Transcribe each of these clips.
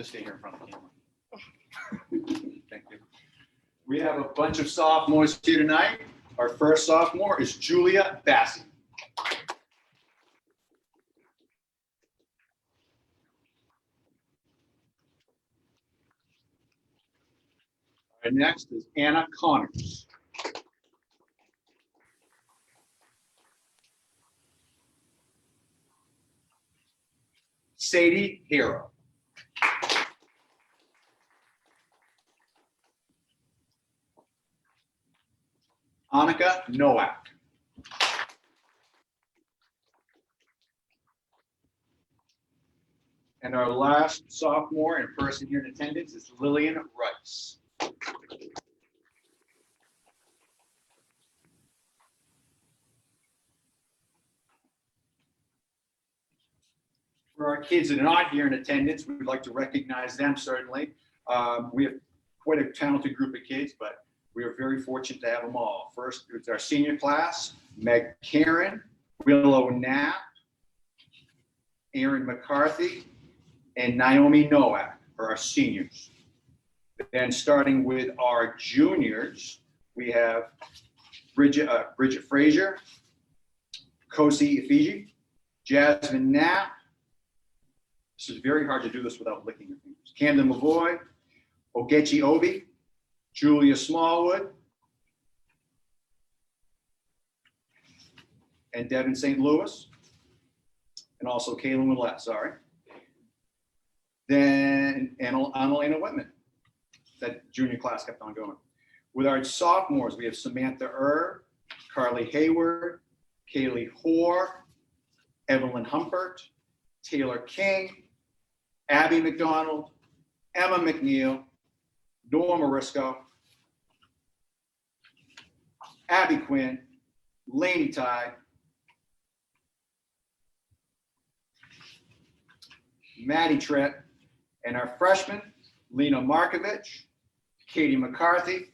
to stay here in front of the camera. Thank you. We have a bunch of sophomores here tonight. Our first sophomore is Julia Bassi. Our next is Anna Connors. Sadie Hero. Annika Nowak. And our last sophomore in person here in attendance is Lillian Rice. For our kids that are not here in attendance, we would like to recognize them certainly. We have quite a talented group of kids, but we are very fortunate to have them all. First, it's our senior class, Meg Karen, Willow Knapp, Aaron McCarthy, and Naomi Nowak are our seniors. Then starting with our juniors, we have Bridget Frazier, Kosi Ifiji, Jasmine Knapp. This is very hard to do this without licking your fingers. Camden Lavoy, Ogechi Obi, Julia Smallwood, and Devin St. Louis, and also Kaylin Willett, sorry. Then Annalena Whitman. That junior class kept on going. With our sophomores, we have Samantha Erb, Carly Hayward, Kaylee Hoare, Evelyn Humpert, Taylor King, Abby McDonald, Emma McNeil, Norma Risco, Abby Quinn, Lainey Ty, Maddie Trett, and our freshmen, Lena Markovich, Katie McCarthy,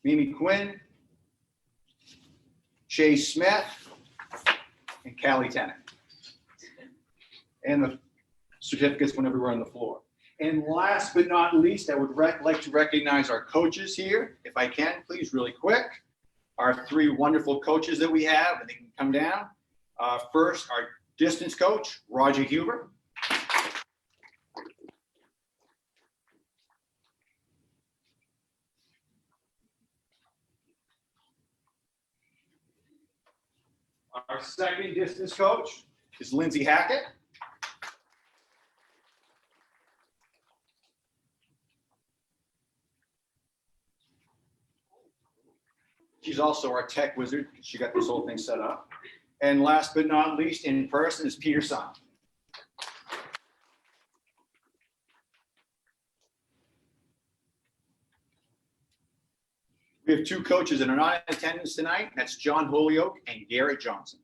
Mimi Quinn, Chase Smith, and Callie Tennant. And the certificates went everywhere on the floor. And last but not least, I would like to recognize our coaches here, if I can, please, really quick. Our three wonderful coaches that we have, and they can come down. First, our distance coach, Roger Huber. Our second distance coach is Lindsay Hackett. She's also our tech wizard. She got this whole thing set up. And last but not least, in person is Peter Son. We have two coaches that are not in attendance tonight. That's John Holyoke and Garrett Johnson.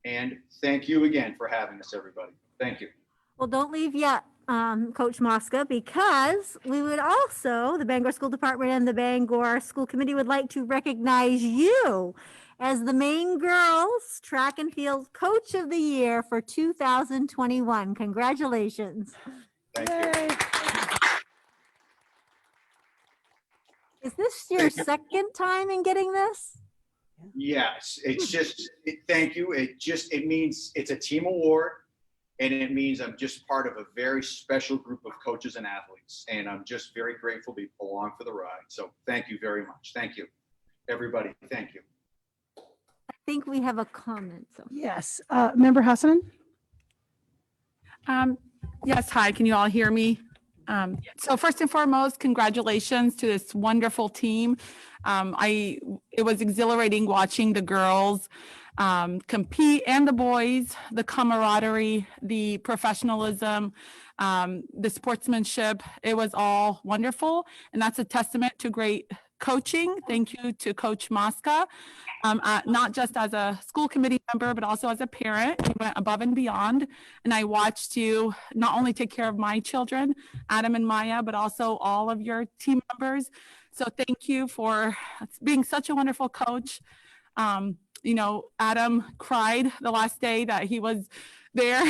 And thank you again for having us, everybody. Thank you. Well, don't leave yet, Coach Mosca, because we would also, the Bangor School Department and the Bangor School Committee would like to recognize you as the Maine Girls Track and Field Coach of the Year for 2021. Congratulations. Thank you. Is this your second time in getting this? Yes, it's just, thank you. It means it's a team award, and it means I'm just part of a very special group of coaches and athletes. And I'm just very grateful to belong for the ride. So thank you very much. Thank you, everybody. Thank you. I think we have a comment. So. Yes, Member Hassanen? Yes, hi, can you all hear me? So first and foremost, congratulations to this wonderful team. It was exhilarating watching the girls compete and the boys, the camaraderie, the professionalism, the sportsmanship. It was all wonderful. And that's a testament to great coaching. Thank you to Coach Mosca, not just as a school committee member, but also as a parent. You went above and beyond. And I watched you not only take care of my children, Adam and Maya, but also all of your team members. So thank you for being such a wonderful coach. Adam cried the last day that he was there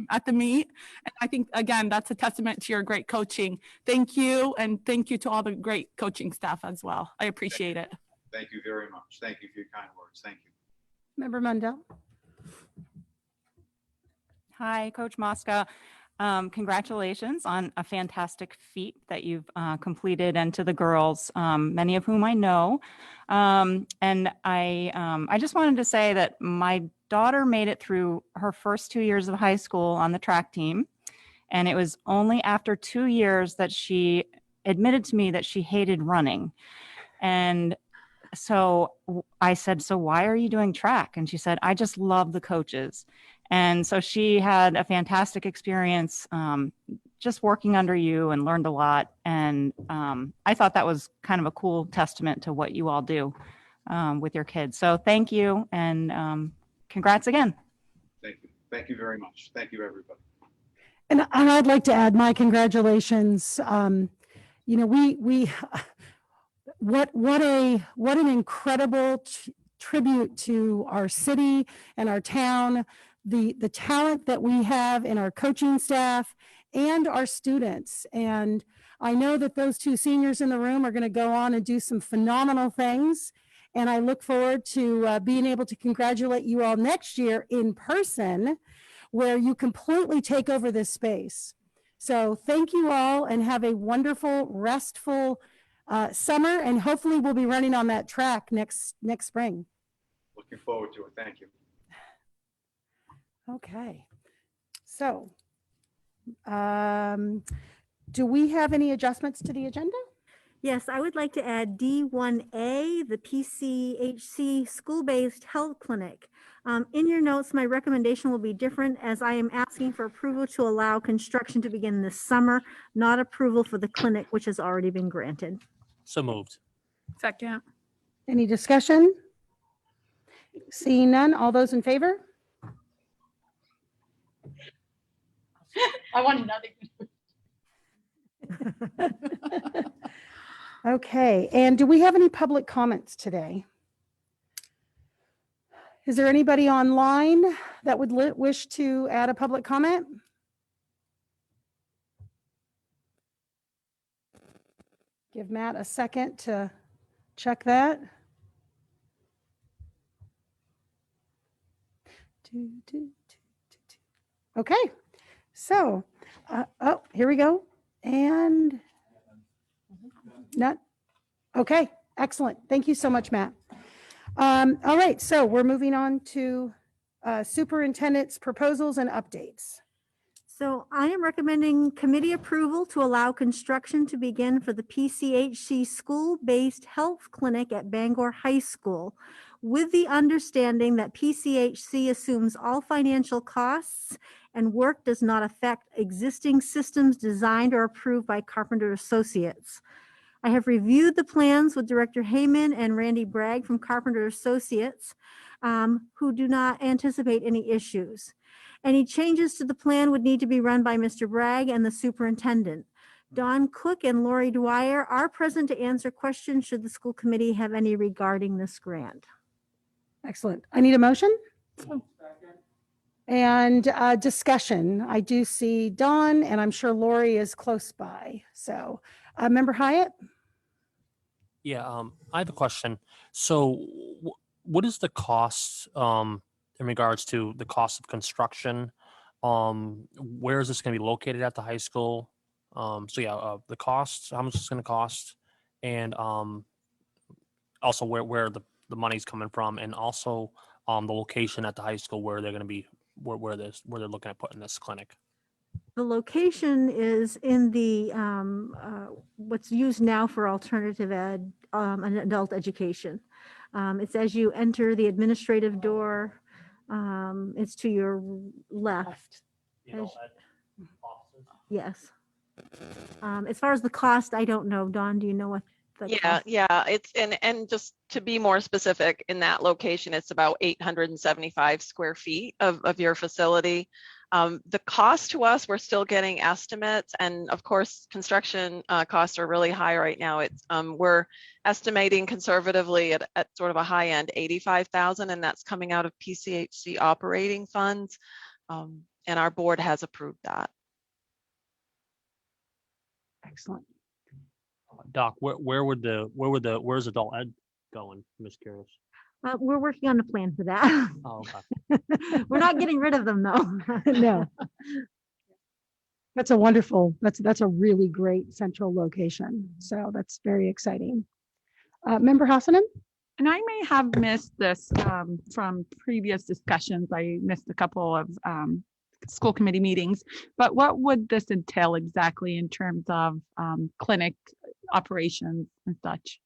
at the meet. And I think, again, that's a testament to your great coaching. Thank you. And thank you to all the great coaching staff as well. I appreciate it. Thank you very much. Thank you for your kind words. Thank you. Member Mundell. Hi, Coach Mosca. Congratulations on a fantastic feat that you've completed, and to the girls, many of whom I know. And I just wanted to say that my daughter made it through her first 2 years of high school on the track team. And it was only after 2 years that she admitted to me that she hated running. And so I said, "So why are you doing track?" And she said, "I just love the coaches." And so she had a fantastic experience just working under you, and learned a lot. And I thought that was kind of a cool testament to what you all do with your kids. So thank you, and congrats again. Thank you. Thank you very much. Thank you, everybody. And I'd like to add my congratulations. What an incredible tribute to our city and our town, the talent that we have in our coaching staff and our students. And I know that those two seniors in the room are going to go on and do some phenomenal things. And I look forward to being able to congratulate you all next year in person, where you completely take over this space. So thank you all, and have a wonderful, restful summer. And hopefully we'll be running on that track next spring. Looking forward to it. Thank you. Okay. So do we have any adjustments to the agenda? Yes, I would like to add D1A, the PCHC School-Based Health Clinic. In your notes, my recommendation will be different, as I am asking for approval to allow construction to begin this summer, not approval for the clinic, which has already been granted. So moved. Second. Any discussion? Seeing none, all those in favor? I want nothing. Okay, and do we have any public comments today? Is there anybody online that would wish to add a public comment? Give Matt a second to check that. Okay, so, oh, here we go. And not, okay, excellent. Thank you so much, Matt. All right, so we're moving on to superintendent's proposals and updates. So I am recommending committee approval to allow construction to begin for the PCHC School-Based Health Clinic at Bangor High School, with the understanding that PCHC assumes all financial costs and work does not affect existing systems designed or approved by Carpenter Associates. I have reviewed the plans with Director Heyman and Randy Bragg from Carpenter Associates, who do not anticipate any issues. Any changes to the plan would need to be run by Mr. Bragg and the superintendent. Don Cook and Lori Dwyer are present to answer questions should the school committee have any regarding this grant. Excellent. I need a motion. And discussion. I do see Don, and I'm sure Lori is close by. So, Member Hyatt? Yeah, I have a question. So what is the cost in regards to the cost of construction? Where is this going to be located at the high school? The cost, how much it's going to cost, and also where the money's coming from, and also the location at the high school where they're going to be, where they're looking at putting this clinic. The location is in the, what's used now for alternative ed, and adult education. It's as you enter the administrative door, it's to your left. Yes. As far as the cost, I don't know. Dawn, do you know what? Yeah, it's, and just to be more specific, in that location, it's about 875 square feet of your facility. The cost to us, we're still getting estimates, and of course, construction costs are really high right now. It's we're estimating conservatively at sort of a high end 85,000, and that's coming out of PCHC operating funds, and our board has approved that. Excellent. Doc, where's adult ed going? I'm just curious. We're working on a plan for that. Oh, okay. We're not getting rid of them though. No. That's a wonderful, that's a really great central location. So that's very exciting. Member Hassanen? And I may have missed this from previous discussions. I missed a couple of school committee meetings, but what would this entail exactly in terms of clinic operations and such?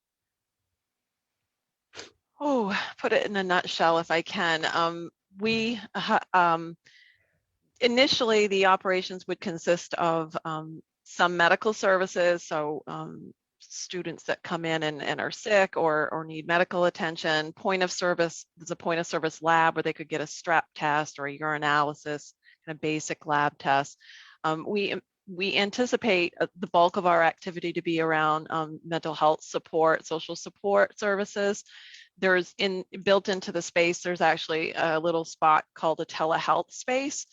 Oh, put it in a nutshell if I can. Initially, the operations would consist of some medical services, so students that come in and are sick or need medical attention. Point of service, there's a point of service lab where they could get a strep test or a urinalysis and a basic lab test. We anticipate the bulk of our activity to be around mental health support, social support services. There's built into the space, there's actually a little spot called a telehealth space,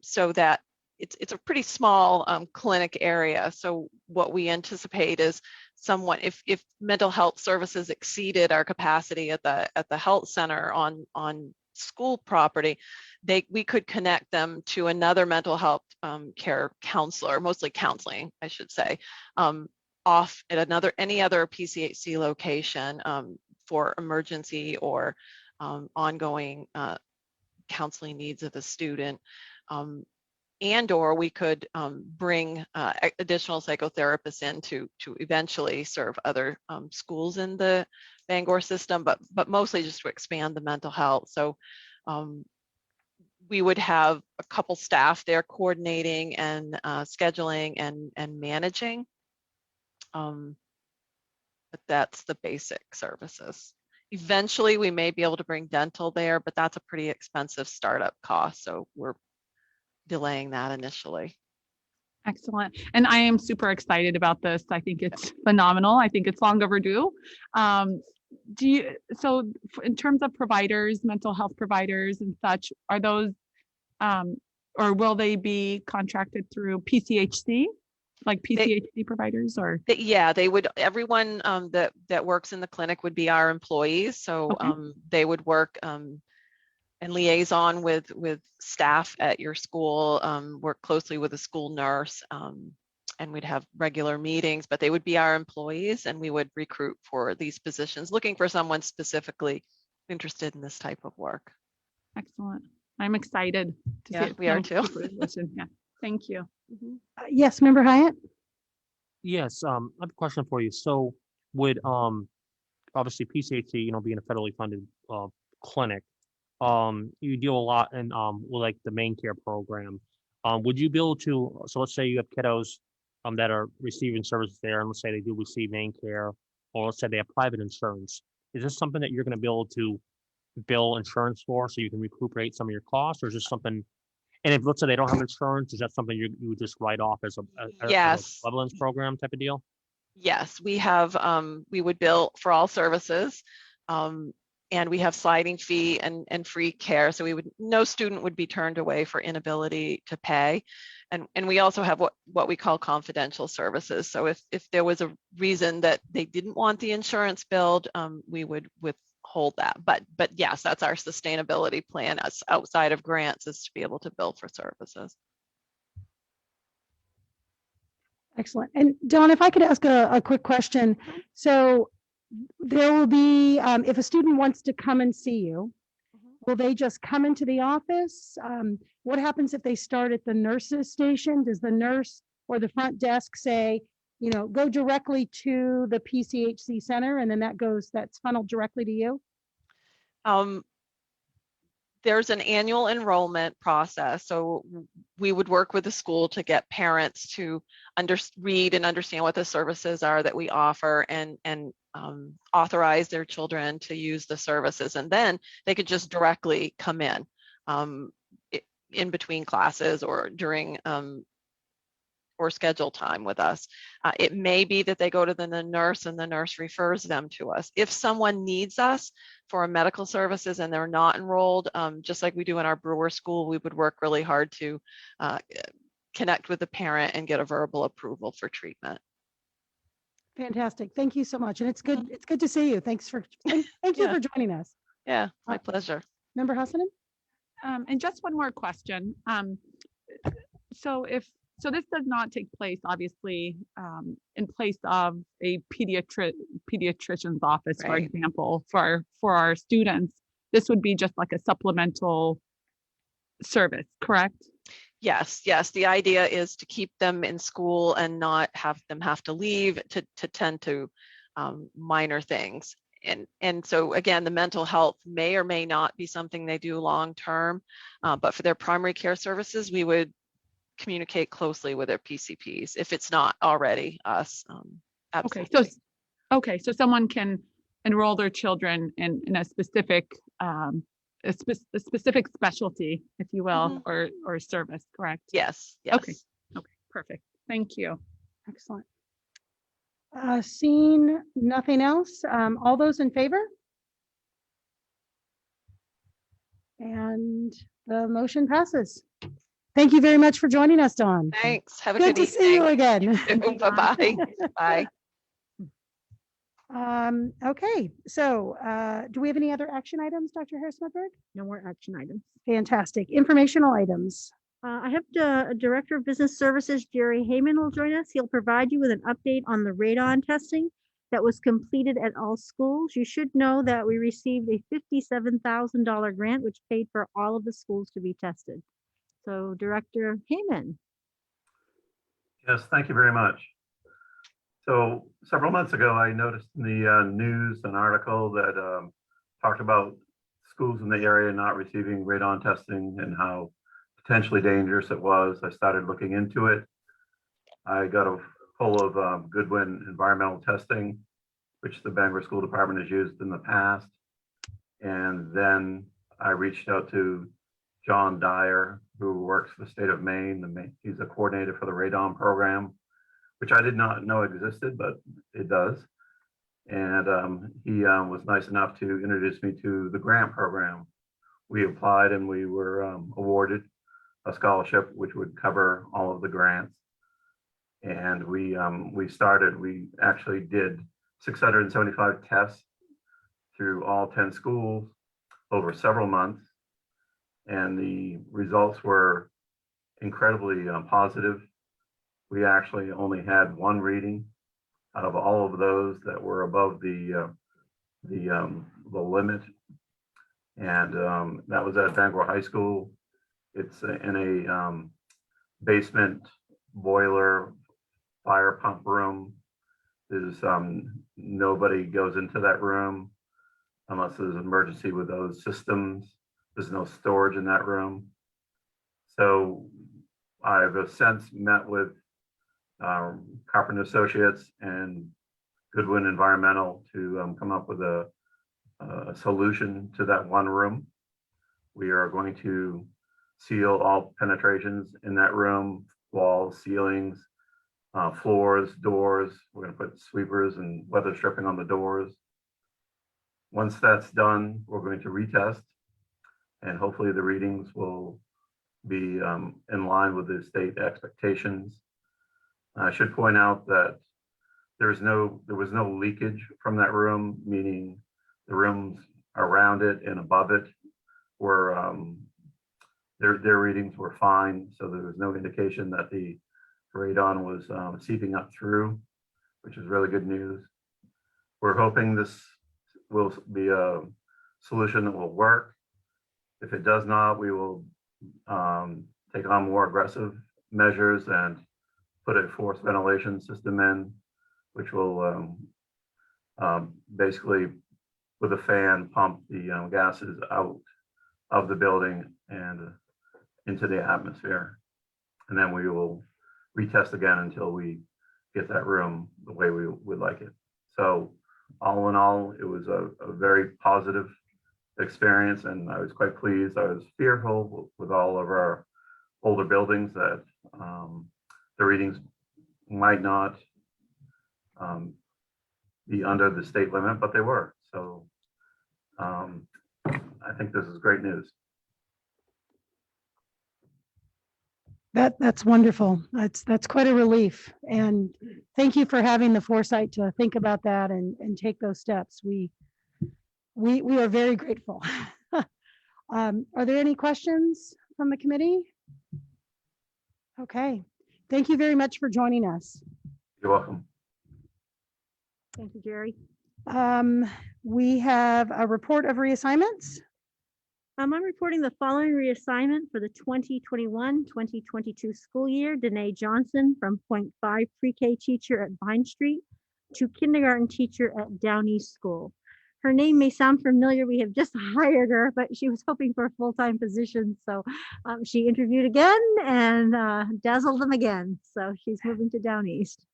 so that it's a pretty small clinic area. So what we anticipate is someone, if mental health services exceeded our capacity at the health center on school property, we could connect them to another mental health care counselor, mostly counseling, I should say, off at any other PCHC location for emergency or ongoing counseling needs of the student. And or we could bring additional psychotherapists in to eventually serve other schools in the Bangor system, but mostly just to expand the mental health. So we would have a couple staff there coordinating and scheduling and managing. But that's the basic services. Eventually, we may be able to bring dental there, but that's a pretty expensive startup cost. So we're delaying that initially. Excellent. And I am super excited about this. I think it's phenomenal. I think it's long overdue. So in terms of providers, mental health providers and such, are those, or will they be contracted through PCHC? Like PCHC providers or? Yeah, they would, everyone that works in the clinic would be our employees. So Okay. they would work and liaison with staff at your school, work closely with a school nurse, and we'd have regular meetings, but they would be our employees and we would recruit for these positions, looking for someone specifically interested in this type of work. Excellent. I'm excited to see Yeah, it. we are too. Yeah. Thank you. Yes, Member Hyatt? Yes, I have a question for you. So would obviously PCHC, being a federally funded clinic, you deal a lot in with like the main care program. Would you be able to, so let's say you have kiddos that are receiving services there, and let's say they do receive main care, or let's say they have private insurance. Is this something that you're going to be able to bill insurance for so you can recuperate some of your costs, or is this something, and if let's say they don't have insurance, is that something you would just write off as a Yes. equivalence program type of deal? Yes, we have, we would bill for all services. And we have sliding fee and free care. So no student would be turned away for inability to pay. And we also have what we call confidential services. So if there was a reason that they didn't want the insurance billed, we would withhold that. But yes, that's our sustainability plan outside of grants, is to be able to bill for services. Excellent. And Dawn, if I could ask a quick question. So there will be, if a student wants to come and see you, will they just come into the office? What happens if they start at the nurse's station? Does the nurse or the front desk say, go directly to the PCHC center, and then that's funneled directly to you? There's an annual enrollment process. So we would work with the school to get parents to read and understand what the services are that we offer and authorize their children to use the services. And then they could just directly come in. in between classes or during or schedule time with us. It may be that they go to the nurse and the nurse refers them to us. If someone needs us for a medical services and they're not enrolled, just like we do in our Brewer School, we would work really hard to connect with the parent and get a verbal approval for treatment. Fantastic. Thank you so much. And it's good to see you. Thank you Yeah. for joining us. Yeah, my pleasure. Member Hassanen? And just one more question. So this does not take place, obviously, in place of a pediatrician's office, for Right. example, for our students. This would be just like a supplemental service, correct? Yes, yes. The idea is to keep them in school and not have them have to leave to tend to minor things. And so again, the mental health may or may not be something they do long term, but for their primary care services, we would communicate closely with their PCPs if it's not already us. Absolutely. Okay, so someone can enroll their children in a specific a specific specialty, if you will, or service, correct? Yes, yes. Okay, perfect. Thank you. Excellent. Seeing nothing else, all those in favor? And the motion passes. Thank you very much for joining us, Dawn. Thanks. Have a Good good to see you evening. again. Bye-bye. Bye. Okay, so do we have any other action items, Dr. Harris-Smedberg? No more action items. Fantastic. Informational items. I have the Director of Business Services, Jerry Heyman, will join us. He'll provide you with an update on the radon testing that was completed at all schools. You should know that we received a $57,000 grant, which paid for all of the schools to be tested. So Director Heyman. Yes, thank you very much. So several months ago, I noticed in the news an article that talked about schools in the area not receiving radon testing and how potentially dangerous it was. I started looking into it. I got a full of Goodwin environmental testing, which the Bangor School Department has used in the past. And then I reached out to John Dyer, who works for the state of Maine. He's a coordinator for the radon program, which I did not know existed, but it does. And he was nice enough to introduce me to the grant program. We applied and we were awarded a scholarship which would cover all of the grants. And we actually did 675 tests through all 10 schools over several months. And the results were incredibly positive. We actually only had one reading out of all of those that were above the limit, and that was at Bangor High School. It's in a basement boiler fire pump room. There's nobody goes into that room unless there's an emergency with those systems. There's no storage in that room. So I've since met with Carpenter Associates and Goodwin Environmental to come up with a solution to that one room. We are going to seal all penetrations in that room, walls, ceilings, floors, doors. We're going to put sweepers and weather stripping on the doors. Once that's done, we're going to retest, and hopefully the readings will be in line with the state expectations. I should point out that there was no leakage from that room, meaning the rooms around it and above it were their readings were fine. So there was no indication that the radon was seeping up through, which is really good news. We're hoping this will be a solution that will work. If it does not, we will take on more aggressive measures and put a forced ventilation system in, which will basically, with a fan, pump the gases out of the building and into the atmosphere. And then we will retest again until we get that room the way we would like it. So all in all, it was a very positive experience, and I was quite pleased. I was fearful with all of our older buildings that the readings might not be under the state limit, but they were. So I think this is great news. That's wonderful. That's quite a relief. And thank you for having the foresight to think about that and take those steps. We are very grateful. Are there any questions from the committee? Okay. Thank you very much for joining us. You're welcome. Thank you, Jerry. We have a report of reassignments. I'm reporting the following reassignment for the 2021-2022 school year. Danae Johnson from .5 pre-K teacher at Vine Street to kindergarten teacher at Downey School. Her name may sound familiar. We have just hired her, but she was hoping for a full-time position. So she interviewed again and dazzled them again. So she's moving to Down East.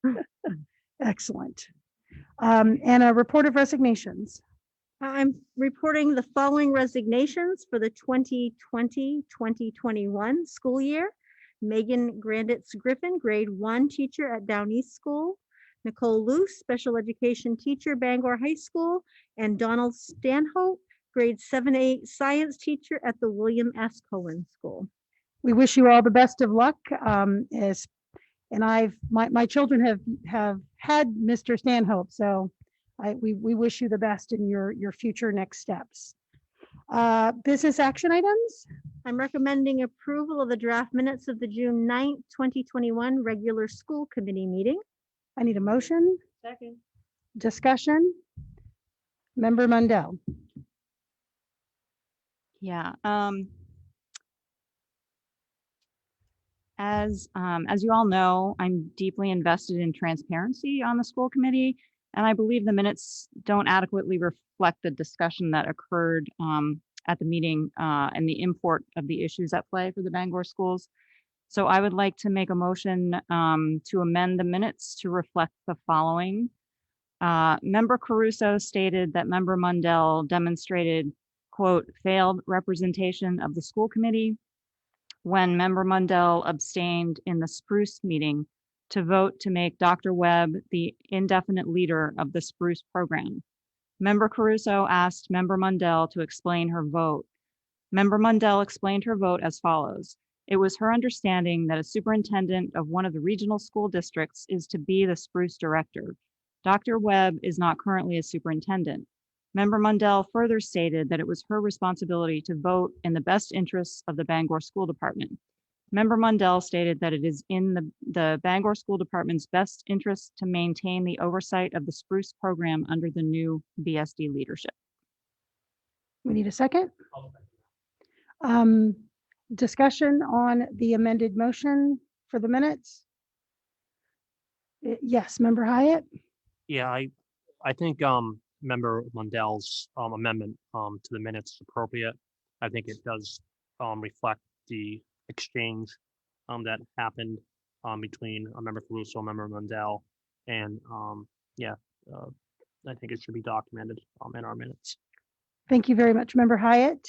Excellent. And a report of resignations. I'm reporting the following resignations for the 2020-2021 school year. Megan Granditz Griffin, grade 1 teacher at Down East School. Nicole Luce, special education teacher, Bangor High School. And Donald Stanhope, grade 7-8 science teacher at the William S. Cohen School. We wish you all the best of luck. And my children have had Mr. Stanhope, so we wish you the best in your future next steps. Business action items. I'm recommending approval of the draft minutes of the June 9th, 2021 regular school committee meeting. I need a motion. Second. Discussion. Member Mundell. Yeah. As you all know, I'm deeply invested in transparency on the school committee, and I believe the minutes don't adequately reflect the discussion that occurred at the meeting and the import of the issues at play for the Bangor schools. So I would like to make a motion to amend the minutes to reflect the following. Member Caruso stated that Member Mundell demonstrated, quote, failed representation of the school committee when Member Mundell abstained in the Spruce meeting to vote to make Dr. Webb the indefinite leader of the Spruce program. Member Caruso asked Member Mundell to explain her vote. Member Mundell explained her vote as follows. It was her understanding that a superintendent of one of the regional school districts is to be the Spruce director. Dr. Webb is not currently a superintendent. Member Mundell further stated that it was her responsibility to vote in the best interests of the Bangor School Department. Member Mundell stated that it is in the Bangor School Department's best interest to maintain the oversight of the Spruce program under the new BSD leadership. We need a second. Discussion on the amended motion for the minutes. Yes, Member Hyatt. Yeah, I think Member Mundell's amendment to the minutes is appropriate. I think it does reflect the exchange that happened between Member Caruso and Member Mundell, and I think it should be documented in our minutes. Thank you very much, Member Hyatt.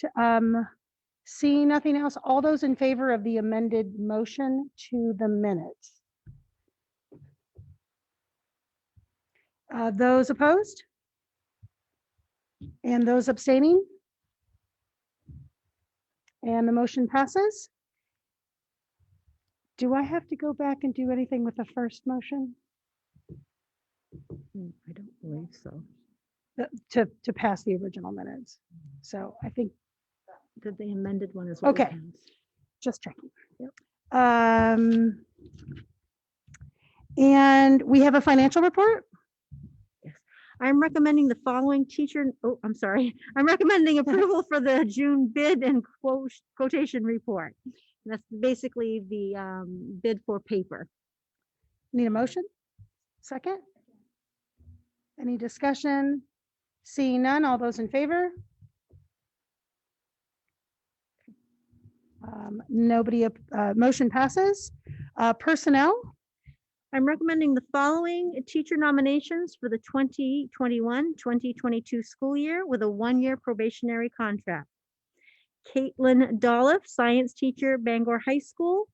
Seeing nothing else, all those in favor of the amended motion to the minutes? Those opposed? And those abstaining? And the motion passes. Do I have to go back and do anything with the first motion? I don't believe so. To pass the original minutes. So I think That the amended one is what we Okay. passed. just checking. And we have a financial report. I'm recommending the following I'm recommending approval for the June bid and quotation report. And that's basically the bid for paper. Need a motion? Second? Any discussion? Seeing none, all those in favor? Nobody, motion passes. Personnel. I'm recommending the following teacher nominations for the 2021-2022 school year with a one-year probationary contract. Caitlin Dolliff, science teacher, Bangor High School.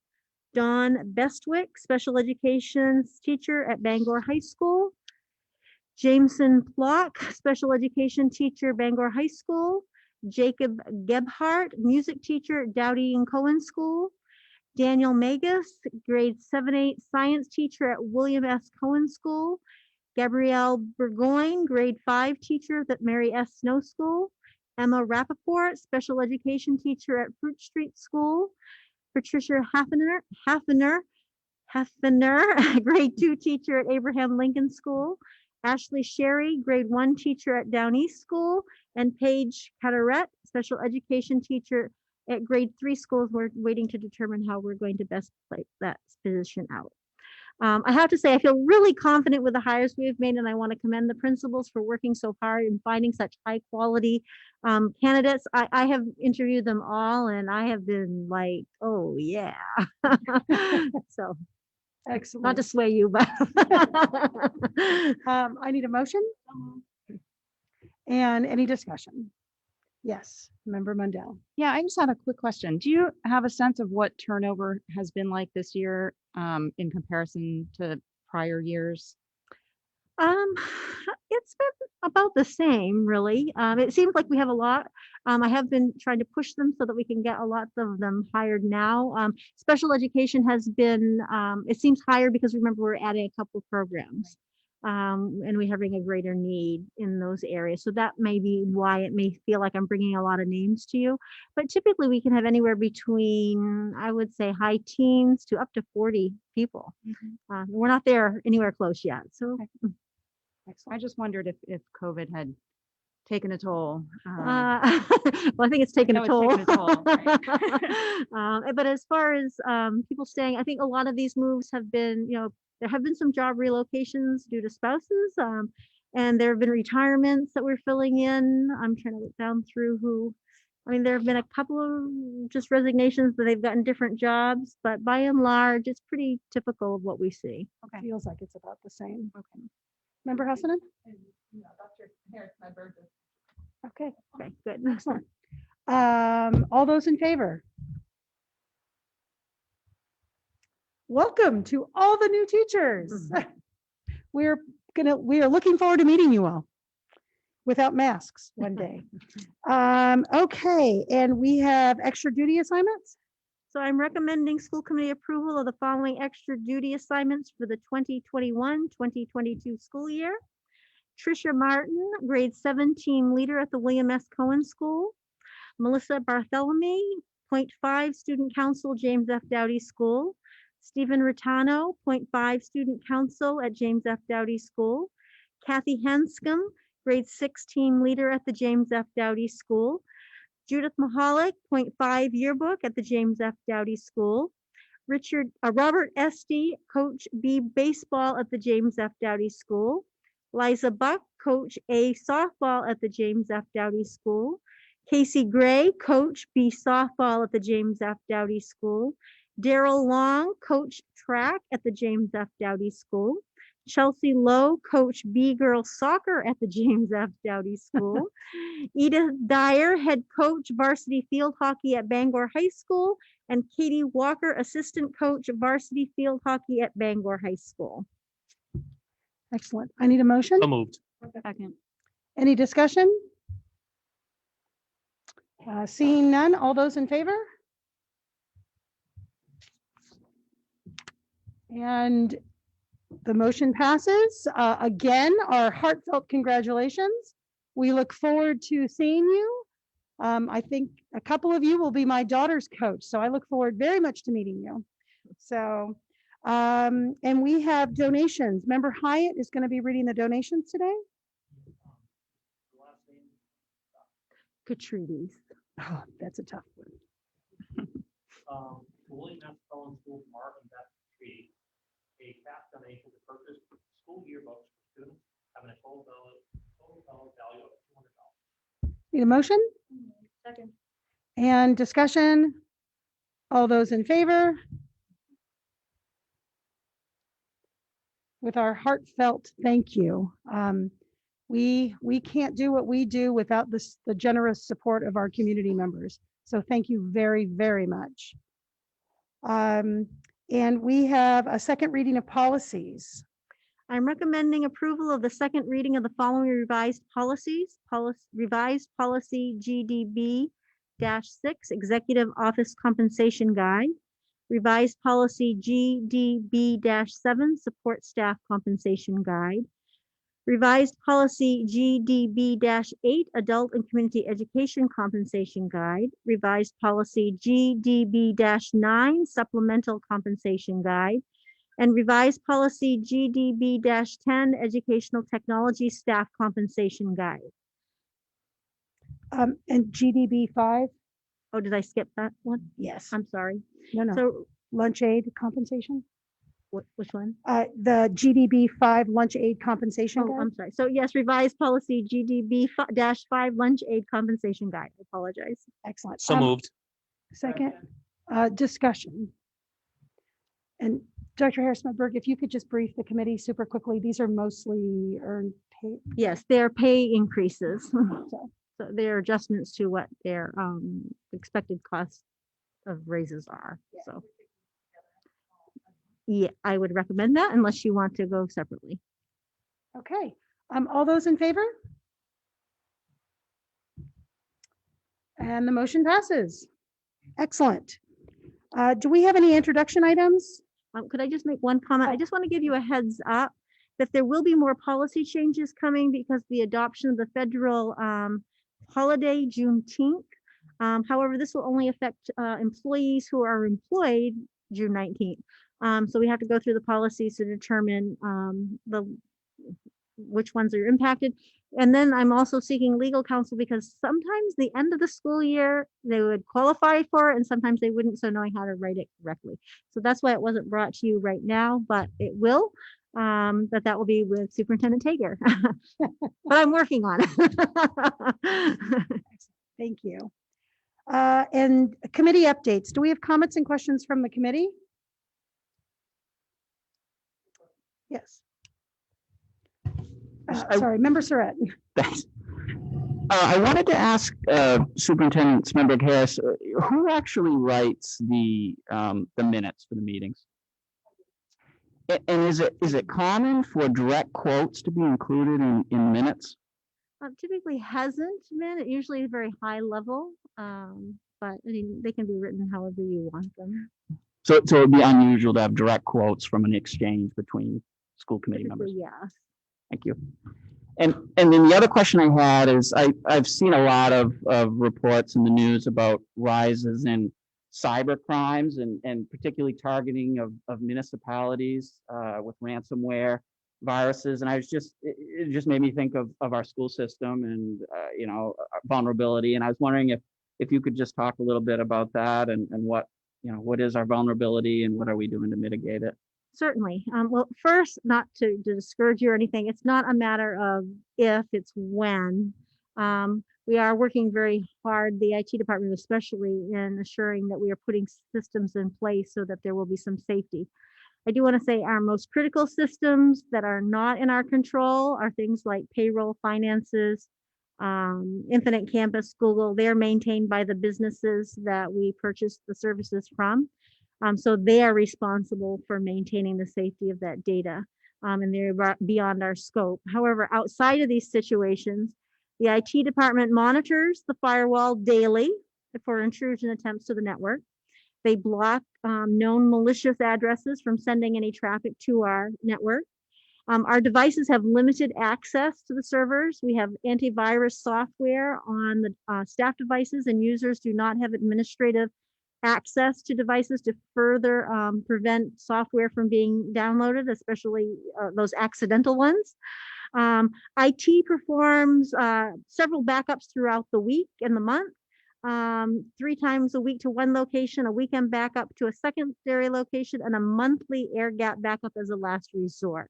Dawn Bestwick, special education teacher at Bangor High School. Jameson Block, special education teacher, Bangor High School. Jacob Gebhardt, music teacher at Dowdy and Cohen School. Daniel Magus, grade 7-8 science teacher at William S. Cohen School. Gabrielle Burgoyne, grade 5 teacher at Mary S. Snow School. Emma Rappaport, special education teacher at Fruit Street School. Patricia Haffener, grade 2 teacher at Abraham Lincoln School. Ashley Sherry, grade 1 teacher at Down East School. And Paige Carteret, special education teacher at grade 3 schools. We're waiting to determine how we're going to best play that position out. I have to say, I feel really confident with the hires we've made, and I want to commend the principals for working so hard and finding such high quality candidates. I have interviewed them all, and I have been like, oh yeah. So Excellent. not to sway you, but I need a motion. And any discussion? Yes, Member Mundell. Yeah, I just had a quick question. Do you have a sense of what turnover has been like this year in comparison to prior years? It's been about the same, really. It seems like we have a lot. I have been trying to push them so that we can get a lot of them hired now. Special education has been, it seems higher because remember we're adding a couple programs. And we're having a greater need in those areas. So that may be why it may feel like I'm bringing a lot of names to you. But typically we can have anywhere between, I would say, high teens to up to 40 people. We're not there anywhere close yet. So I just wondered if COVID had taken a toll. well, I think it's taken a know toll. it's taken a toll, But as far as people staying, I think a lot of these moves have been, there have been some job relocations due to spouses, and there have been retirements that we're filling in. I'm trying to look down through there have been a couple of just resignations that they've gotten different jobs, but by and large, it's pretty typical of what we see. Okay. Feels like it's about the same. Okay. Member Hassanen? Okay. Okay, good. Excellent. All those in favor? Welcome to all the new teachers. We are looking forward to meeting you all without masks one day. Okay, and we have extra duty assignments. So I'm recommending school committee approval of the following extra duty assignments for the 2021-2022 school year. Tricia Martin, grade 7 team leader at the William S. Cohen School. Melissa Bartholomew, 0.5 student council, James F. Dowdy School. Stephen Ritano, 0.5 student council at James F. Dowdy School. Kathy Hanscom, grade 6 team leader at the James F. Dowdy School. Judith Mahalik, 0.5 yearbook at the James F. Dowdy School. Robert Esty, coach B baseball at the James F. Dowdy School. Liza Buck, coach A softball at the James F. Dowdy School. Casey Gray, coach B softball at the James F. Dowdy School. Daryl Long, coach track at the James F. Dowdy School. Chelsea Lowe, coach B girls soccer at the James F. Dowdy School. Edith Dyer, head coach varsity field hockey at Bangor High School. And Katie Walker, assistant coach varsity field hockey at Bangor High School. Excellent. I need a motion. So moved. Second. Any discussion? Seeing none, all those in favor? And the motion passes. Again, our heartfelt congratulations. We look forward to seeing you. I think a couple of you will be my daughter's coach, so I look forward very much to meeting you. So, and we have donations. Member Hyatt is going to be reading the donations today. Katrides. Oh, that's a tough one. William S. Cohen School Mark and Beth Tree, a cash donation to purchase school yearbooks for students having a total value of $200. Need a motion? Second. And discussion? All those in favor? with our heartfelt thank you. We can't do what we do without the generous support of our community members. So thank you very, very much. And we have a second reading of policies. I'm recommending approval of the second reading of the following revised policies. Revised policy GDB-6, Executive Office Compensation Guide. Revised policy GDB-7, Support Staff Compensation Guide. Revised policy GDB-8, Adult and Community Education Compensation Guide. Revised policy GDB-9, Supplemental Compensation Guide. And revised policy GDB-10, Educational Technology Staff Compensation Guide. And GDB 5, Oh, did I skip that one? yes, I'm sorry. no, So lunch aid compensation. which one? The GDB 5 lunch aid compensation Oh, guide. I'm sorry. So yes, revised policy GDB-5 lunch aid compensation guide. I apologize. Excellent. So moved. Second, discussion. And Dr. Harris-Smedberg, if you could just brief the committee super quickly, these are mostly earned pay. Yes, their pay increases. So they're adjustments to what their expected cost of raises are. So yeah, I would recommend that unless you want to go separately. Okay, all those in favor? And the motion passes. Excellent. Do we have any introduction items? Could I just make one comment? I just want to give you a heads up that there will be more policy changes coming because the adoption of the federal holiday Juneteenth. However, this will only affect employees who are employed June 19th. So we have to go through the policies to determine which ones are impacted. And then I'm also seeking legal counsel because sometimes the end of the school year, they would qualify for it and sometimes they wouldn't, so knowing how to write it correctly. So that's why it wasn't brought to you right now, but it will. That will be with Superintendent Tager. But I'm working on it. Thank you. And committee updates. Do we have comments and questions from the committee? Yes. Sorry, Member Surratt. Thanks. I wanted to ask Superintendent Smedberg-Harris, who actually writes the minutes for the meetings? And is it common for direct quotes to be included in minutes? Typically hasn't been. It usually is very high level, but I mean, they can be written however you want them. So it'd be unusual to have direct quotes from an exchange between school committee members. Typically, yes. Thank you. And then the other question I had is I've seen a lot of reports in the news about rises in cyber crimes and particularly targeting of municipalities with ransomware viruses. And it just made me think of our school system and vulnerability. And I was wondering if you could just talk a little bit about that and what is our vulnerability and what are we doing to mitigate it? Certainly. Well, first, not to discourage you or anything, it's not a matter of if, it's when. We are working very hard, the IT department especially, in assuring that we are putting systems in place so that there will be some safety. I do want to say our most critical systems that are not in our control are things like payroll, finances, Infinite Campus, Google. They're maintained by the businesses that we purchase the services from. So they are responsible for maintaining the safety of that data, and they're beyond our scope. However, outside of these situations, the IT department monitors the firewall daily for intrusion attempts to the network. They block known malicious addresses from sending any traffic to our network. Our devices have limited access to the servers. We have antivirus software on the staff devices, and users do not have administrative access to devices to further prevent software from being downloaded, especially those accidental ones. IT performs several backups throughout the week and the month, 3 times a week to one location, a weekend backup to a secondary location, and a monthly air gap backup as a last resort.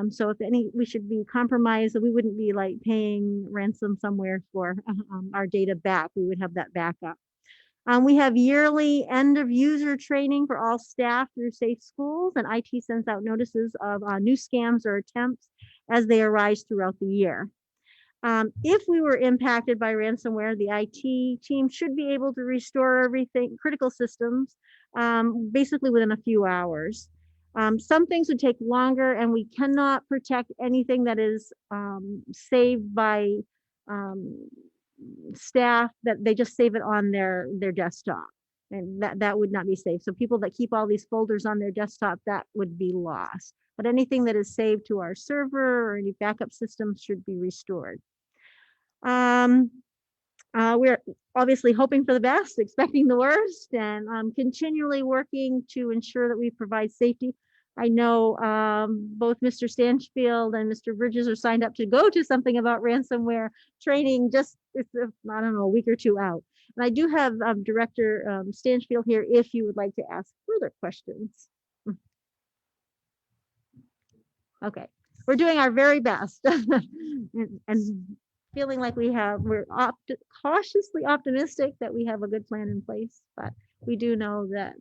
So if we should be compromised, we wouldn't be like paying ransom somewhere for our data back. We would have that backup. We have yearly end of user training for all staff through Safe Schools, and IT sends out notices of new scams or attempts as they arise throughout the year. If we were impacted by ransomware, the IT team should be able to restore everything, critical systems, basically within a few hours. Some things would take longer, and we cannot protect anything that is saved by staff that they just save it on their desktop, and that would not be safe. So people that keep all these folders on their desktop, that would be lost. But anything that is saved to our server or any backup systems should be restored. We're obviously hoping for the best, expecting the worst, and continually working to ensure that we provide safety. I know both Mr. Stanchfield and Mr. Bridges are signed up to go to something about ransomware training, just, I don't know, a week or two out. And I do have Director Stanchfield here if you would like to ask further questions. Okay, we're doing our very best and feeling like we're cautiously optimistic that we have a good plan in place, but we do know that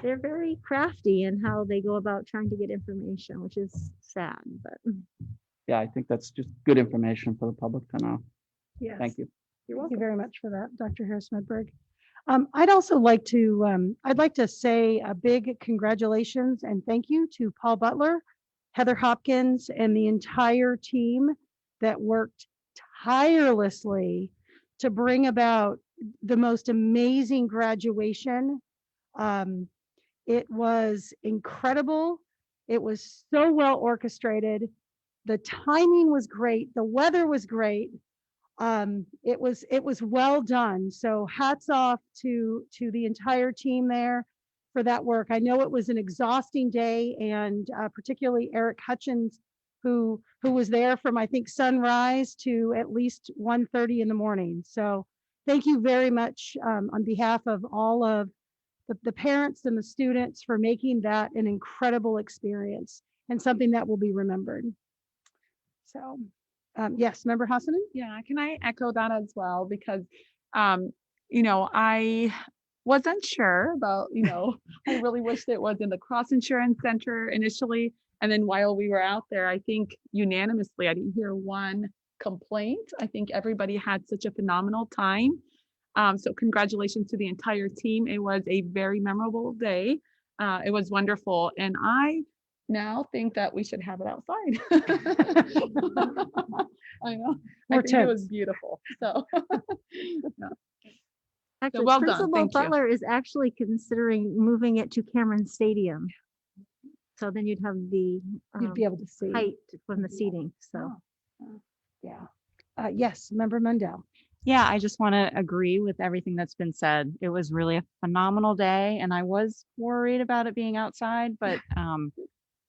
they're very crafty in how they go about trying to get information, which is sad, but. Yeah, I think that's just good information for the public to know. Yes. Thank you. Thank you very much for that, Dr. Harris-Medberg. I'd also like to, I'd like to say a big congratulations and thank you to Paul Butler, Heather Hopkins, and the entire team that worked tirelessly to bring about the most amazing graduation. It was incredible. It was so well orchestrated. The timing was great. The weather was great. It was well done. So hats off to the entire team there for that work. I know it was an exhausting day, and particularly Eric Hutchins, who was there from, I think, sunrise to at least 1:30 in the morning. So thank you very much on behalf of all of the parents and the students for making that an incredible experience and something that will be remembered. So yes, Member Hassanen? Yeah, can I echo that as well? Because, I wasn't sure about, I really wished it was in the Cross Insurance Center initially. And then while we were out there, I think unanimously, I didn't hear one complaint. I think everybody had such a phenomenal time. So congratulations to the entire team. It was a very memorable day. It was wonderful. And I now think that we should have it outside. I know. I think it was beautiful. So, yeah. Actually, well done. Principal Thank you. Butler is actually considering moving it to Cameron Stadium. So then you'd have the You'd be able to see. height from the seating. So Yeah. Yes, Member Mundell. Yeah, I just want to agree with everything that's been said. It was really a phenomenal day, and I was worried about it being outside, but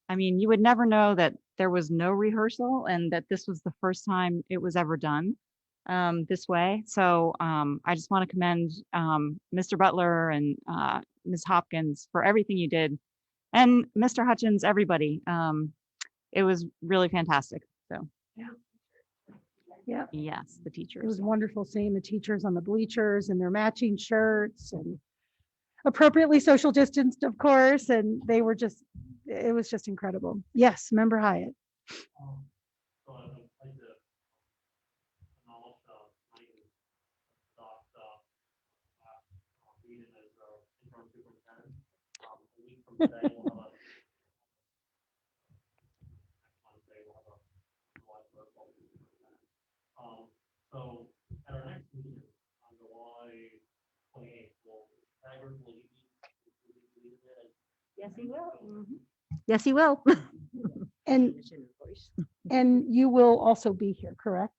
I mean, you would never know that there was no rehearsal and that this was the first time it was ever done this way. So I just want to commend Mr. Butler and Ms. Hopkins for everything you did, and Mr. Hutchins, everybody. It was really fantastic. So Yeah. yes, the It teachers. was wonderful seeing the teachers on the bleachers and their matching shirts and appropriately social distanced, of course. And they were just, it was just incredible. Yes, Member Hyatt. So I'd like to acknowledge Eden as our interim superintendent. A week from today, we'll have so at our next meeting on July 28th, Tigers will be. yes, he will. Yes, he will. And you will also be here, correct?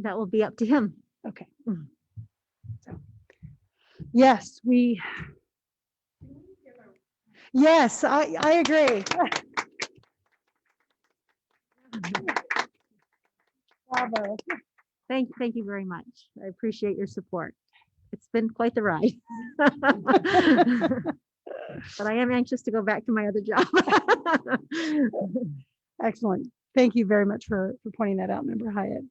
That will be up to him. Okay. So, yes, yes, I agree. Bravo. Thank you very much. I appreciate your support. It's been quite the ride. But I am anxious to go back to my other job. Excellent. Thank you very much for pointing that out, Member Hyatt.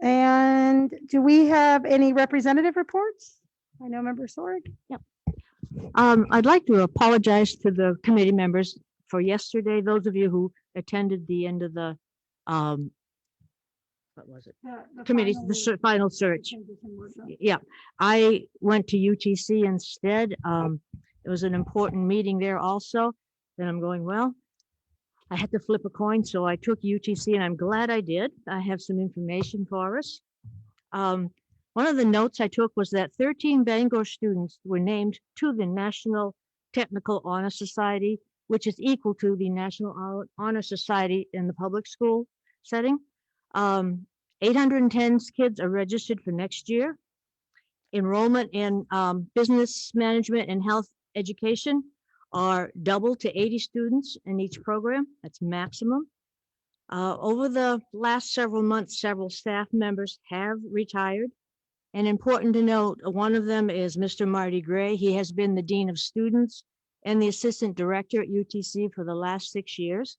And And do we have any representative reports? I know Member Sorg. I'd like to apologize to the committee members for yesterday. Those of you who attended the end of the, what was it? Committee, final search. Yeah, I went to UTC instead. It was an important meeting there also. Then I'm going, well, I had to flip a coin, so I took UTC and I'm glad I did. I have some information for us. One of the notes I took was that 13 Bangor students were named to the National Technical Honor Society, which is equal to the National Honor Society in the public school setting. 810 kids are registered for next year. Enrollment in business management and health education are double to 80 students in each program. That's maximum. Over the last several months, several staff members have retired. And important to note, one of them is Mr. Marty Gray. He has been the Dean of Students and the Assistant Director at UTC for the last 6 years.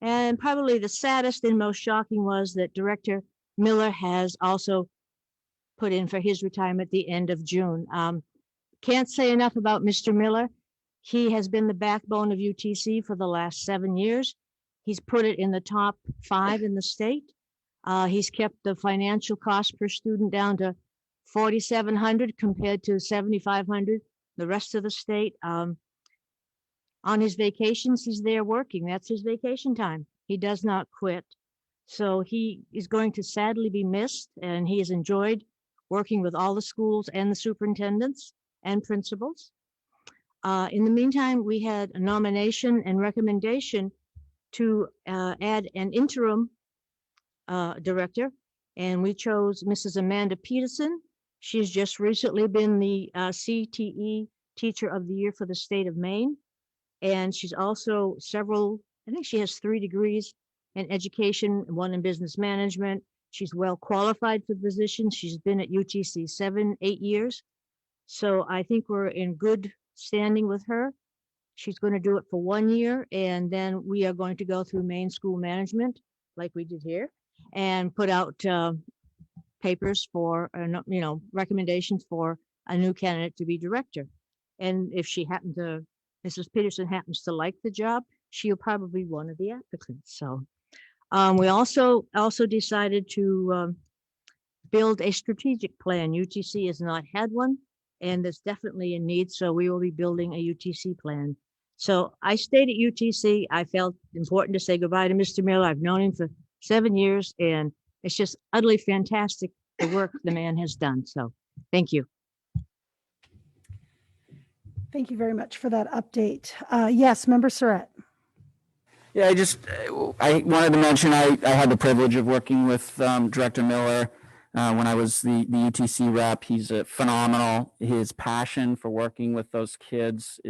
And probably the saddest and most shocking was that Director Miller has also put in for his retirement at the end of June. Can't say enough about Mr. Miller. He has been the backbone of UTC for the last 7 years. He's put it in the top 5 in the state. He's kept the financial cost per student down to $4,700 compared to $7,500 the rest of the state. On his vacations, he's there working. That's his vacation time. He does not quit. So he is going to sadly be missed, and he has enjoyed working with all the schools and the superintendents and principals. In the meantime, we had a nomination and recommendation to add an interim director, and we chose Mrs. Amanda Peterson. She's just recently been the CTE Teacher of the Year for the state of Maine. And she's also I think she has 3 degrees in education, 1 in business management. She's well qualified for the position. She's been at UTC 7-8 years. So I think we're in good standing with her. She's going to do it for 1 year, and then we are going to go through Maine School Management like we did here and put out papers for, recommendations for a new candidate to be director. And if Mrs. Peterson happens to like the job, she'll probably be one of the applicants. So we also decided to build a strategic plan. UTC has not had one, and there's definitely a need. So we will be building a UTC plan. So I stayed at UTC. I felt important to say goodbye to Mr. Miller. I've known him for 7 years, and it's just utterly fantastic the work the man has done. So thank you. Thank you very much for that update. Yes, Member Surratt. Yeah, I wanted to mention, I had the privilege of working with Director Miller when I was the UTC rep. He's phenomenal. His passion for working with those kids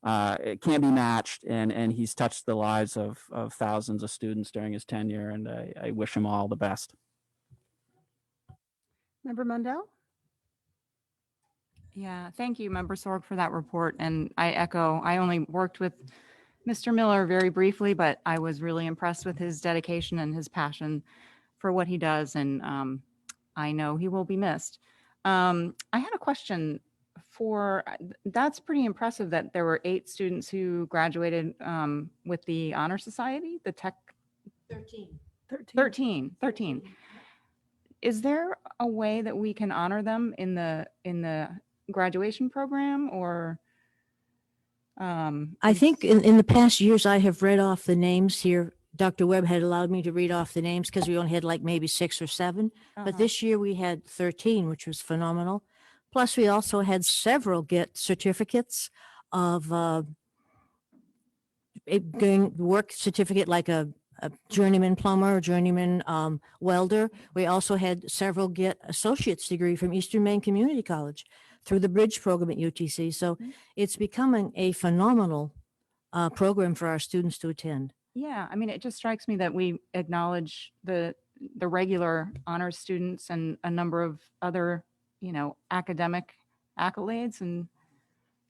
it can't be matched, and he's touched the lives of thousands of students during his tenure, and I wish him all the best. Member Mundell. Yeah, thank you, Member Sorg, for that report. And I echo, I only worked with Mr. Miller very briefly, but I was really impressed with his dedication and his passion for what he does. And I know he will be missed. I had a question that's pretty impressive that there were 8 students who graduated with the Honor Society, the Tech. 13. Is there a way that we can honor them in the graduation program, or? I think in the past years, I have read off the names here. Dr. Webb had allowed me to read off the names because we only had like maybe 6 or 7. But this year we had 13, which was phenomenal. Plus, we also had several get certificates of work certificate, like a journeyman plumber, a journeyman welder. We also had several get associate's degree from Eastern Maine Community College through the Bridge program at UTC. So it's becoming a phenomenal program for our students to attend. Yeah, I mean, it just strikes me that we acknowledge the regular honors students and a number of other, academic accolades, and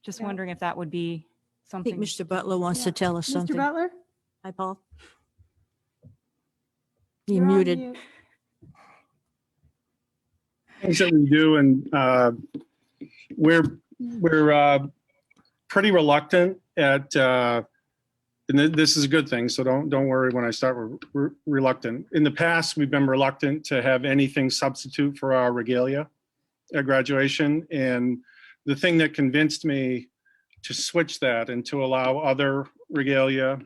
just wondering if that would be I something. think Mr. Butler wants to tell us something. Mr. Butler? Hi, Paul. You're on muted. mute. things that we do, and we're pretty reluctant at, and this is a good thing, so don't worry when I start reluctant. In the past, we've been reluctant to have anything substitute for our regalia at graduation, and the thing that convinced me to switch that and to allow other regalia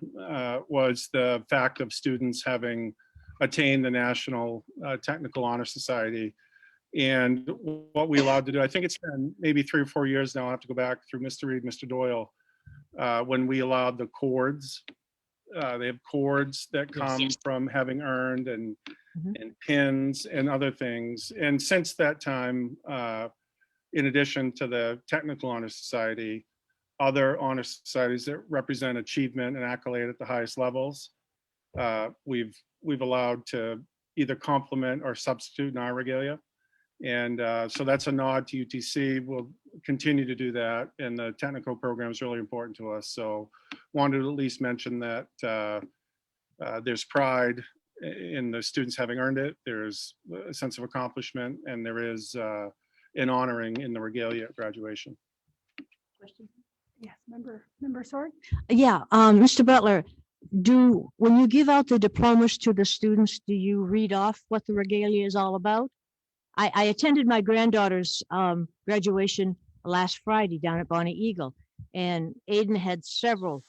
was the fact of students having attained the National Technical Honor Society. And what we allowed to do, I think it's been maybe 3 or 4 years now, I have to go back through Mr. Reed, Mr. Doyle, when we allowed the cords. They have cords that come from having earned, and pins and other things. And since that time, in addition to the Technical Honor Society, other honor societies that represent achievement and accolade at the highest levels, we've allowed to either complement or substitute in our regalia. And so that's a nod to UTC. We'll continue to do that. And the technical program is really important to us. So wanted to at least mention that there's pride in the students having earned it. There's a sense of accomplishment, and there is an honoring in the regalia at graduation. Yes, member Sword? Yeah, Mr. Butler, when you give out the diplomas to the students, do you read off what the regalia is all about? I attended my granddaughter's graduation last Friday down at Bonnie Eagle, and Aiden had several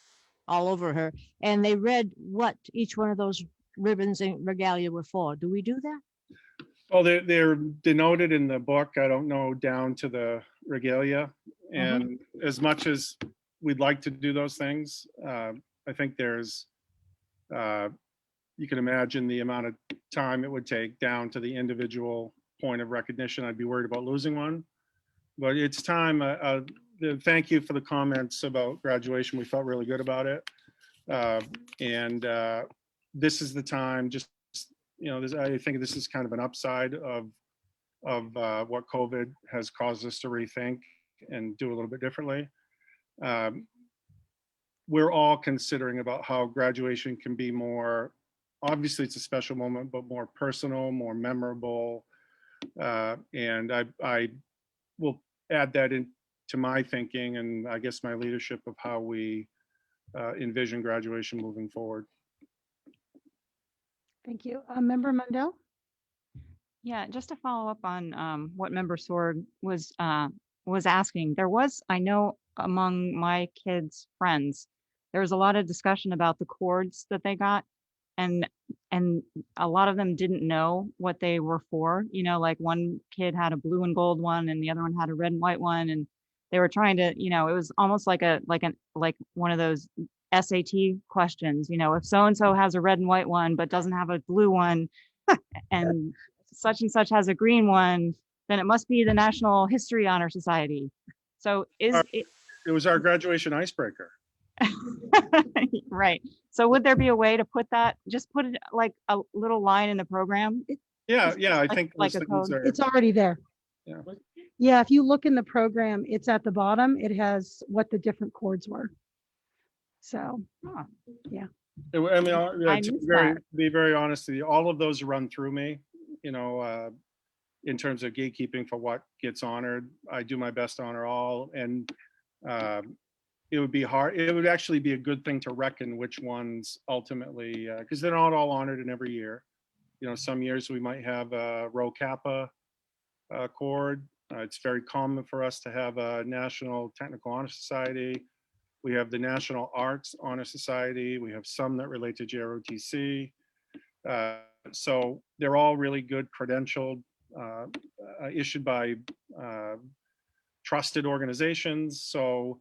all over her, and they read what each one of those ribbons and regalia were for. Do we do that? Well, they're denoted in the book. I don't know down to the regalia. And as much as we'd like to do those things, I think there's, you can imagine the amount of time it would take down to the individual point of recognition. I'd be worried about losing one, but it's time. Thank you for the comments about graduation. We felt really good about it. And this is the time, just, you know, I think this is kind of an upside of what COVID has caused us to rethink and do a little bit differently. We're all considering about how graduation can be more, obviously it's a special moment, but more personal, more memorable. And I will add that into my thinking and I guess my leadership of how we envision graduation moving forward. Thank you. Member Mundell? Yeah, just to follow up on what Member Sword was asking, there was, I know among my kids' friends, there was a lot of discussion about the cords that they got, and a lot of them didn't know what they were for. You know, like one kid had a blue and gold one, and the other one had a red and white one, and they were trying to, you know, it was almost like one of those SAT questions. You know, if so and so has a red and white one but doesn't have a blue one, and such has a green one, then it must be the National History Honor Society. So it was our graduation icebreaker. Right. So would there be a way to put that, just put it like a little line in the program? Yeah, I think like a code. It's already there. Yeah. Yeah, if you look in the program, it's at the bottom. It has what the different chords were. So, yeah. I mean, to be very honest with you, all of those run through me, you know, in terms of gatekeeping for what gets honored. I do my best to honor all, and it would be hard. It would actually be a good thing to reckon which ones ultimately, because they're not all honored in every year. You know, some years we might have a Rho Kappa chord. It's very common for us to have a National Technical Honor Society. We have the National Arts Honor Society. We have some that relate to JROTC. So they're all really good credentialed, issued by trusted organizations. So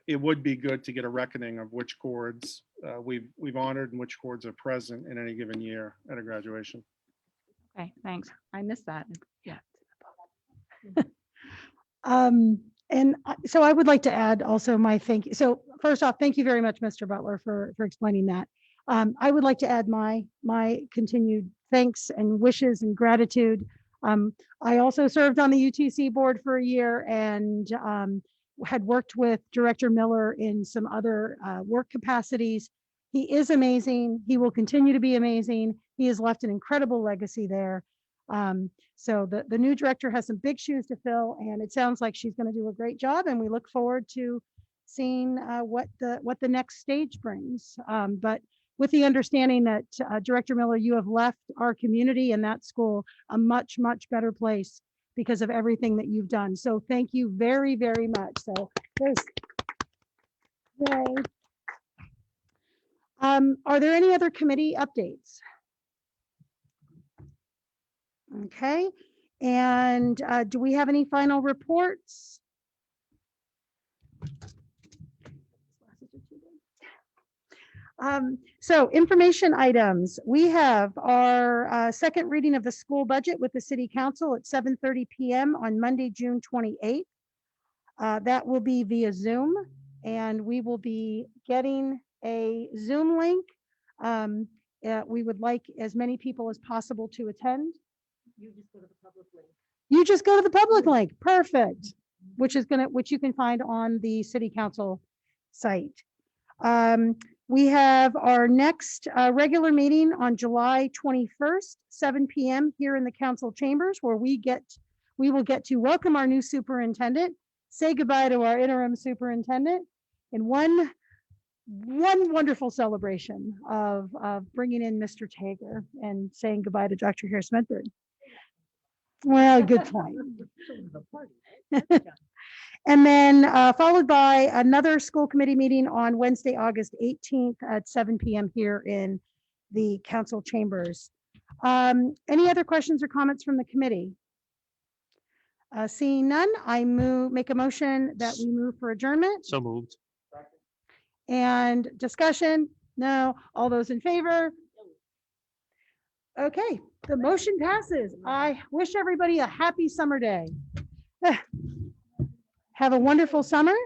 it would be good to get a reckoning of which chords we've honored and which chords are present in any given year at a graduation. Okay, thanks. I missed that. Yeah. So I would like to add also my thank you. So first off, thank you very much, Mr. Butler, for explaining that. I would like to add my continued thanks and wishes and gratitude. I also served on the UTC board for a year and had worked with Director Miller in some other work capacities. He is amazing. He will continue to be amazing. He has left an incredible legacy there. So the new director has some big shoes to fill, and it sounds like she's going to do a great job, and we look forward to seeing what the next stage brings. But with the understanding that Director Miller, you have left our community and that school a much, much better place because of everything that you've done. So thank you very, very much. So there's, yay. Are there any other committee updates? Okay, and do we have any final reports? So information items. We have our second reading of the school budget with the city council at 7:30 p.m. on Monday, June 28th. That will be via Zoom, and we will be getting a Zoom link. We would like as many people as possible to attend. You just go to the public link. You just go to the public link. Perfect. Which you can find on the city council site. We have our next regular meeting on July 21st, 7 p.m. here in the council chambers, where we will get to welcome our new superintendent, say goodbye to our interim superintendent, and one wonderful celebration of bringing in Mr. Tager and saying goodbye to Dr. Harris-Medford. Well, good point. And then followed by another school committee meeting on Wednesday, August 18th at 7 p.m. here in the council chambers. Any other questions or comments from the committee? Seeing none, I make a motion that we move for adjournment. So moved. And discussion? No. All those in favor? Okay, the motion passes. I wish everybody a happy summer day. Have a wonderful summer.